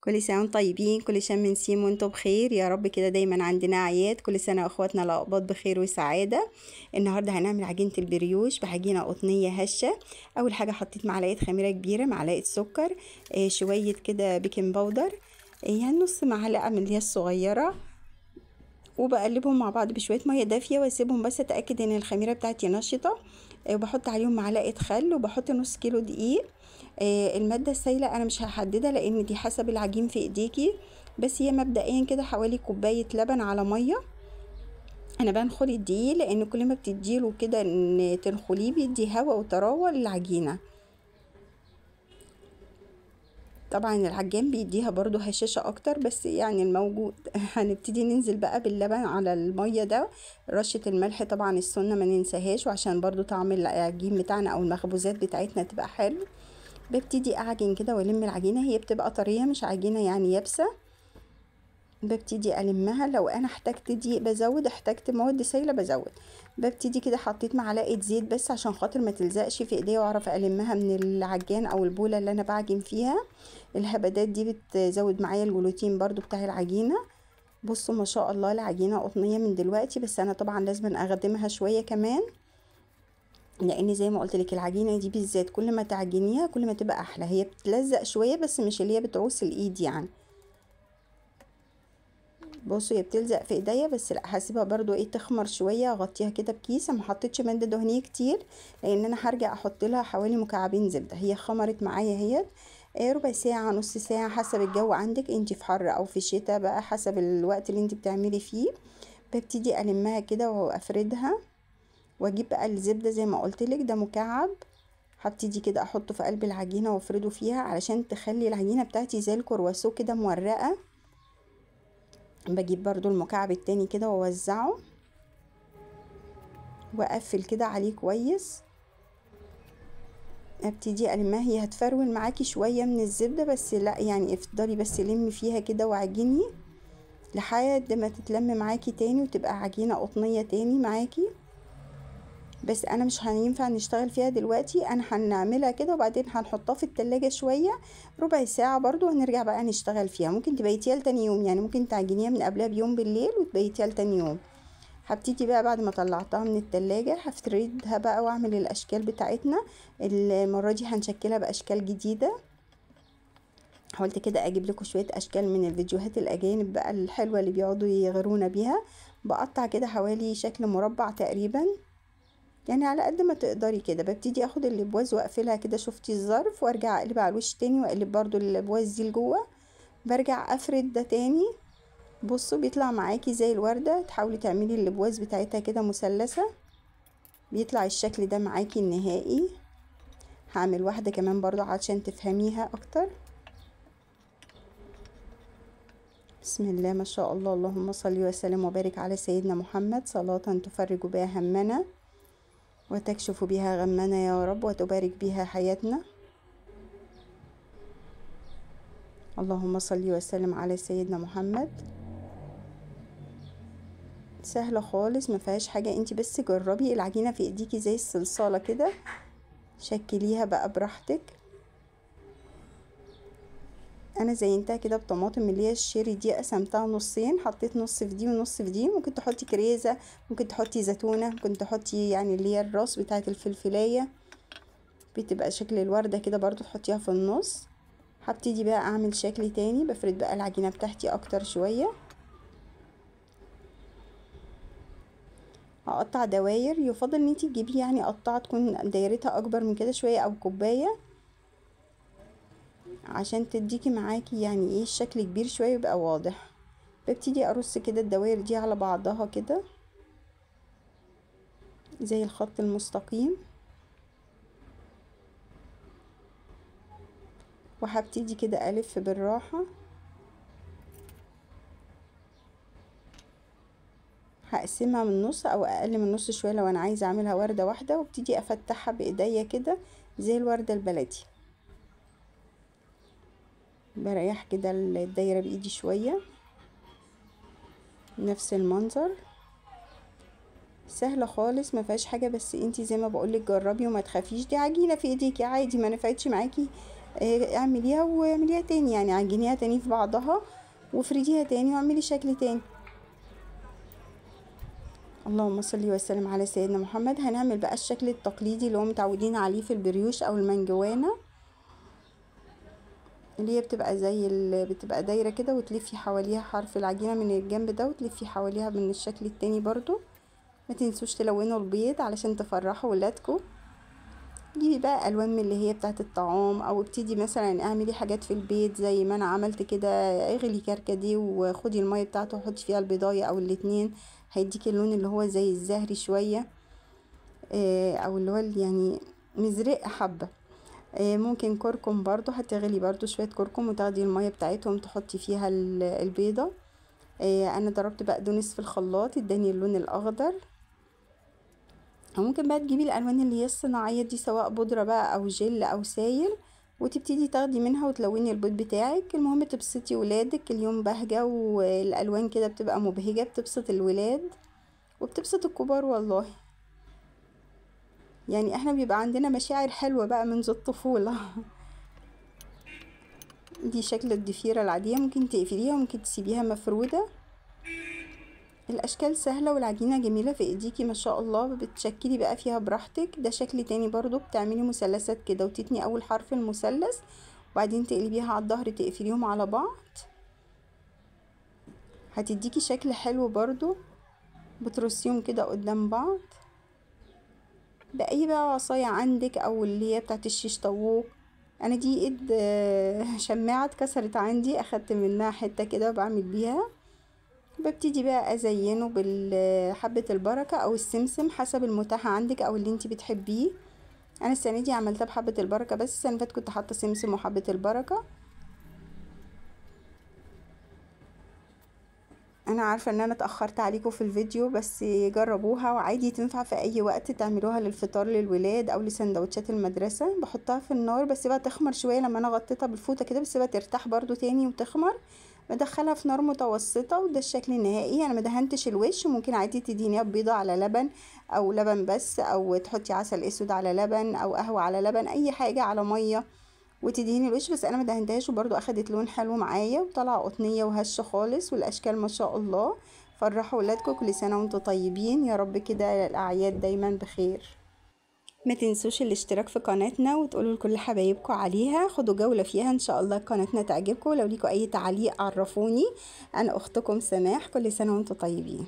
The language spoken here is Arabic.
كل سنة وانتم طيبين، كل شم نسيم وانتم بخير يا رب. كده دايما عندنا أعياد، كل سنة واخواتنا الأقباط بخير وسعادة. النهاردة هنعمل عجينة البريوش بعجينة قطنية هشة. أول حاجة حطيت معلقة خميرة كبيرة، معلقة سكر، شوية كده بيكنج باودر، يعني نص معلقة من اللي هي الصغيرة، وبقلبهم مع بعض بشويه ميه دافيه واسيبهم بس اتاكد ان الخميره بتاعتي نشطه. وبحط عليهم معلقه خل، وبحط نص كيلو دقيق. الماده السائله انا مش هحددها لان دي حسب العجين في ايديكي، بس هي مبدئيا كده حوالي كوبايه لبن على ميه. انا بنخل الدقيق لان كل ما بتديله كده ان تنخليه بيدي هوا وطراوه للعجينه. طبعا العجان بيديها برضو هشاشة اكتر، بس يعني الموجود. هنبتدي ننزل بقى باللبن على المية ده، رشة الملح طبعا السنة ما ننساهاش، وعشان برضو طعم العجين بتاعنا او المخبوزات بتاعتنا تبقى حلو. ببتدي اعجن كده والم العجينة، هي بتبقى طرية مش عجينة يعني يابسة. ببتدي المها، لو انا احتجت دقيق بزود، احتجت مواد سايله بزود. ببتدي كده حطيت معلقه زيت بس عشان خاطر ما تلزقش في ايديا واعرف المها من العجان او البوله اللي انا بعجن فيها. الهبدات دي بتزود معايا الجلوتين برضو بتاع العجينه. بصوا ما شاء الله العجينه قطنيه من دلوقتي، بس انا طبعا لازم اخدمها شويه كمان، لان زي ما قلت لك العجينه دي بالذات كل ما تعجنيها كل ما تبقى احلى. هي بتلزق شويه بس مش اللي هي بتعوس الايد يعني. بصوا هي بتلزق في ايديا، بس لا هسيبها برضو تخمر شويه، اغطيها كده بكيس. ما حطيتش ماده دهنيه كتير لان انا هرجع احط لها حوالي مكعبين زبده. هي خمرت معايا اهي ربع ساعه نص ساعه حسب الجو عندك، انت في حر او في شتاء بقى حسب الوقت اللي انت بتعملي فيه. ببتدي المها كده وافردها، واجيب بقى الزبده زي ما قلت لك ده مكعب. هبتدي كده احطه في قلب العجينه وافرده فيها علشان تخلي العجينه بتاعتي زي الكرواسو كده مورقه. بجيب برضو المكعب التاني كده واوزعه واقفل كده عليه كويس. ابتدي المها، هي هتفرول معاكي شويه من الزبده بس لا يعني افضلي بس لمي فيها كده وعجني لحد ما تتلم معاكي تاني وتبقى عجينه قطنيه تاني معاكي. بس انا مش هينفع نشتغل فيها دلوقتي، انا هنعملها كده وبعدين هنحطها في التلاجة شويه ربع ساعه برضو، هنرجع بقى نشتغل فيها. ممكن تبيتيها لتاني يوم، يعني ممكن تعجنيها من قبلها بيوم بالليل وتبيتيها لتاني يوم. هبتدي بقى بعد ما طلعتها من التلاجة هفردها بقى واعمل الاشكال بتاعتنا. المرة دي هنشكلها باشكال جديدة. حاولت كده اجيب لكم شوية اشكال من الفيديوهات الاجانب بقى الحلوة اللي بيقعدوا يغرونا بيها. بقطع كده حوالي شكل مربع تقريبا، يعني على قد ما تقدري كده. ببتدي اخد الابواز واقفلها كده، شفتي الظرف، وارجع اقلب على الوش تاني واقلب برضو الابواز دي لجوه. برجع افرد ده تاني. بصوا بيطلع معاكي زي الوردة. تحاولي تعملي الابواز بتاعتها كده مثلثة، بيطلع الشكل ده معاكي النهائي. هعمل واحدة كمان برضو عشان تفهميها اكتر. بسم الله ما شاء الله، اللهم صل وسلم وبارك على سيدنا محمد، صلاة تفرج بها همنا وتكشف بها غمنا يا رب وتبارك بها حياتنا. اللهم صل وسلم على سيدنا محمد. سهلة خالص ما فيهاش حاجة، انتي بس جربي. العجينة في ايديكي زي الصلصالة كده، شكليها بقى براحتك. انا زينتها كده بطماطم اللي هي الشيري دي، قسمتها نصين، حطيت نص في دي ونص في دي. ممكن تحطي كريزة، ممكن تحطي زيتونة، ممكن تحطي يعني اللي هي الراس بتاعة الفلفلاية، بتبقى شكل الوردة كده برضو تحطيها في النص. هبتدي بقى اعمل شكل تاني، بفرد بقى العجينة بتاعتي اكتر شوية. هقطع دواير، يفضل ان انتي تجيبي يعني قطعة تكون دايرتها اكبر من كده شوية او كوباية، عشان تديكي معاكي يعني ايه الشكل كبير شوية يبقى واضح. ببتدي ارص كده الدوائر دي على بعضها كده زي الخط المستقيم، وهبتدي كده الف بالراحة. هقسمها من النص او اقل من النص شوية لو انا عايزة اعملها وردة واحدة، وابتدي افتحها بايديا كده زي الوردة البلدي. بريح كده الدايرة بايدي شوية، نفس المنظر. سهلة خالص ما فيهاش حاجة، بس انتي زي ما بقولك جربي وما تخافيش. دي عجينة في ايديكي عادي، ما نفعتش معاكي اعمليها واعمليها تاني، يعني عجنيها تاني في بعضها وافرديها تاني واعملي شكل تاني. اللهم صل وسلم على سيدنا محمد. هنعمل بقى الشكل التقليدي اللي هو متعودين عليه في البريوش او المنجوانة، اللي هي بتبقى بتبقى دايرة كده وتلفي حواليها حرف العجينة من الجنب ده وتلفي حواليها من الشكل التاني برضو. ما تنسوش تلونوا البيض علشان تفرحوا ولادكم. جيبي بقى الوان من اللي هي بتاعت الطعام، او ابتدي مثلا اعملي حاجات في البيت زي ما انا عملت كده. اغلي كركديه وخدي المية بتاعته وحطي فيها البيضاية او الاتنين، هيديكي اللون اللي هو زي الزهري شوية، او اللي هو يعني مزرق حبة. ممكن كركم برضو، هتغلي برضو شوية كركم وتاخدي المية بتاعتهم تحطي فيها البيضة. انا ضربت بقدونس في الخلاط اداني اللون الاخضر. او ممكن بقى تجيبي الالوان اللي هي الصناعيه دي سواء بودره بقى او جل او سايل، وتبتدي تاخدي منها وتلوني البيض بتاعك. المهم تبسطي ولادك اليوم بهجه، والالوان كده بتبقى مبهجه بتبسط الولاد وبتبسط الكبار والله. يعني احنا بيبقى عندنا مشاعر حلوه بقى منذ الطفوله. دي شكل الضفيره العاديه، ممكن تقفليها وممكن تسيبيها مفروده. الاشكال سهله والعجينه جميله في ايديكي ما شاء الله، بتشكلي بقى فيها براحتك. ده شكل تاني برضو، بتعملي مثلثات كده وتتني اول حرف المثلث وبعدين تقلبيها على الظهر تقفليهم على بعض، هتديكي شكل حلو برضو. بترصيهم كده قدام بعض باي بقى عصايه عندك او اللي هي بتاعت الشيش طاووق. انا دي ايد شماعه اتكسرت عندي، اخدت منها حته كده وبعمل بيها. ببتدي بقى ازينه بحبة البركة او السمسم حسب المتاح عندك او اللي انتي بتحبيه. انا السنة دي عملتها بحبة البركة بس، السنة اللي فاتت كنت حاطة سمسم وحبة البركة. انا عارفة ان انا اتأخرت عليكم في الفيديو، بس جربوها وعادي تنفع في اي وقت تعملوها للفطار للولاد او لسندوتشات المدرسة. بحطها في النار بس بقى تخمر شوية، لما انا غطيتها بالفوطة كده بس بقى ترتاح برضو تاني وتخمر. بدخلها في نار متوسطة وده الشكل النهائي. انا مدهنتش الوش، ممكن عادي تدينيها بيضة على لبن او لبن بس، او تحطي عسل اسود على لبن او قهوة على لبن، اي حاجة على مية وتدهني الوش. بس انا مدهنتهاش وبرضو اخدت لون حلو معايا وطلع قطنية وهشة خالص، والاشكال ما شاء الله. فرحوا ولادكم، كل سنة وانتم طيبين يا رب كده الاعياد دايما بخير. ما تنسوش الاشتراك في قناتنا وتقولوا لكل حبايبكم عليها، خدوا جولة فيها ان شاء الله قناتنا تعجبكم. لو ليكوا اي تعليق عرفوني. انا اختكم سماح، كل سنة وانتم طيبين.